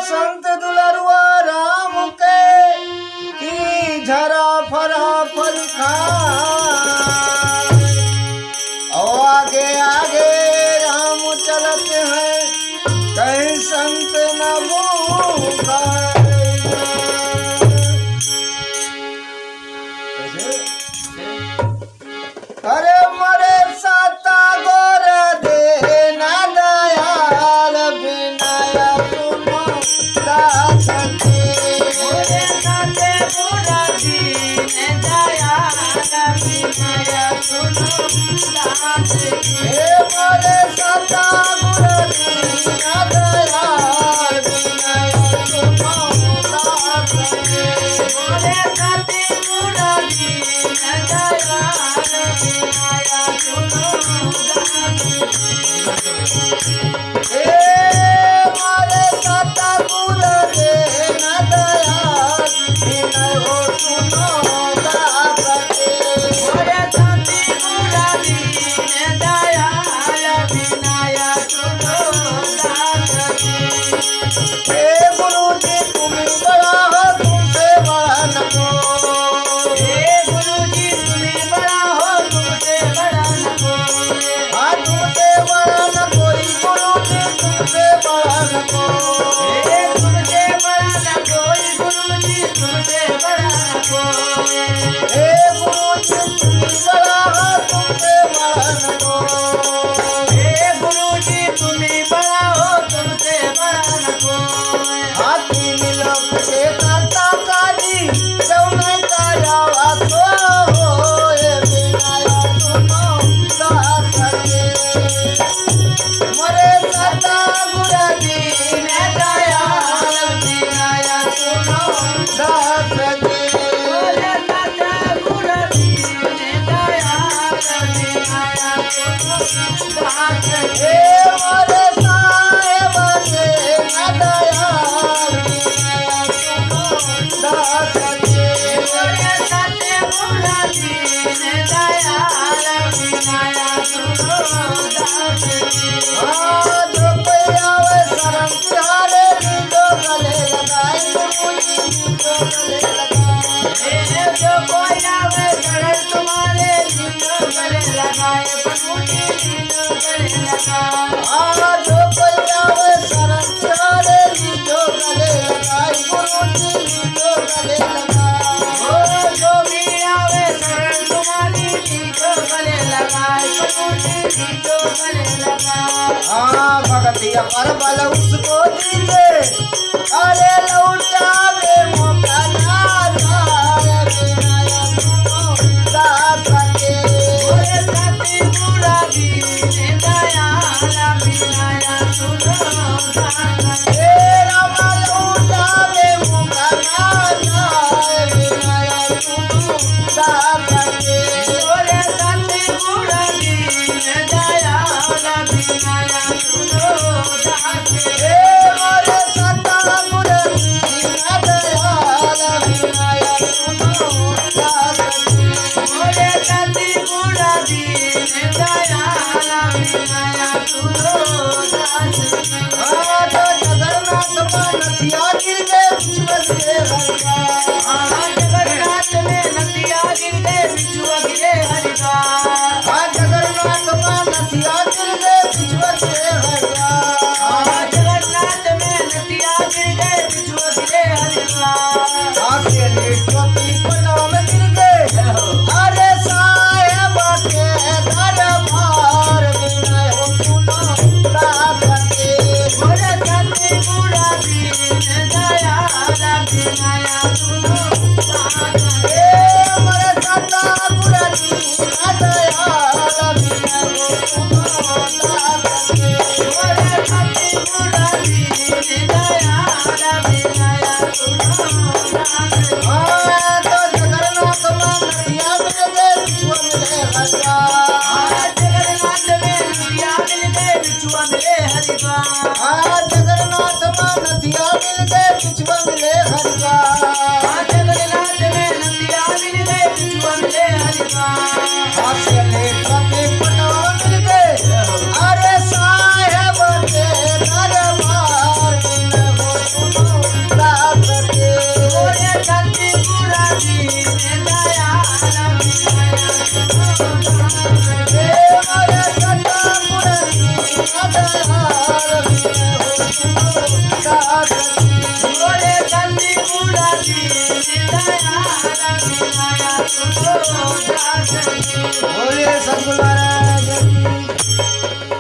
संत दुलरुआ राम के की झरा फरा फल खाए। और आगे आगे राम चलते हैं कहीं संत न भूखा। अरे मरे साता गोर दे ना दयाल बिनाया सुनो दास के। मोरे साते पूरा दीन दयाल बिनाया सुनो दास के। मरे साता गोर दे ना दयाल बिनाया सुनो दास के। मोरे साते पूरा दीन दयाल बिनाया सुनो दास के। मारे साता गुर दे न दयाल बिनाया सुनो दास के। मोरे साते पूरा दीन दयाल बिनाया सुनो दास के। हे गुरु जी तुम बड़ा हो तुमसे बड़ा न कोई। हे गुरु जी तुम्हें बड़ा हो तुमसे बड़ा न कोई। हाँ तुमसे बड़ा न कोई गुरु जी तुमसे बड़ा न कोई। हे तुमसे बड़ा न कोई गुरु जी तुमसे बड़ा न कोई। हे गुरु जी तुम बड़ा हो तुमसे बड़ा न कोई। हे गुरु जी तुम्हें बड़ा हो तुमसे बड़ा न कोई। हाथी मिलोक के करता काजी जौने काया वासो होए बिनाया सुनो दास के। मरे साता गुर दीन दयाल बिनाया सुनो दास के। मोरे साता गुर दीन दयाल बिनाया सुनो दास के। हे मरे साहेब के न दयाल बिनाया सुनो दास के। मोरे साते पूरा दीन दयाल बिनाया सुनो दास के। जो कोई आवे शरण तिहारे नीजो गले लगाए गुरु जी नीजो गले लगाए। हे जो कोई आवे शरण तुम्हारे नीजो गले लगाए प्रभु जी नीजो गले लगाए। जो कोई आवे शरण तिहारे नीजो गले लगाए गुरु जी नीजो गले लगाए। ओ जो भी आवे शरण तुम्हारी नीजो गले लगाए प्रभु जी नीजो गले लगाए। भगति अमर बल उसको दीजे अरे लौटावे मौका ना जाए बिनाया सुनो दास के। मोरे साते पूरा दीन दयाल बिनाया सुनो दास के। हे राम लौटावे मौका ना जाए बिनाया सुनो दास के। मोरे साते पूरा दीन दयाल बिनाया सुनो दास के। हे मोरे साता गुर दीन दयाल बिनाया सुनो दास के। मोरे साते पूरा दीन दयाल बिनाया सुनो दास के। जगन्नाथ नथिया गिर गए विश्वस के हरिका। जगन्नाथ में नदिया गिर गए बिछुआ गिरे हरिका। जगन्नाथ नथिया गिर गए विश्वस के हरिका। जगन्नाथ में नदिया गिर गए बिछुआ गिरे हरिका। आके ज्योति पटाव में गिर गए अरे साहेब के दरबार बिना हो सुनो दास के। मोरे साते पूरा दीन दयाल बिनाया सुनो दास के। हे मोरे साता गुर दीन दयाल बिना हो सुनो दास के। मोरे साते पूरा दीन दयाल बिनाया सुनो दास के। बोले चंदी बुढ़ाती दया माया तुझको बोले सतगुरु महाराज की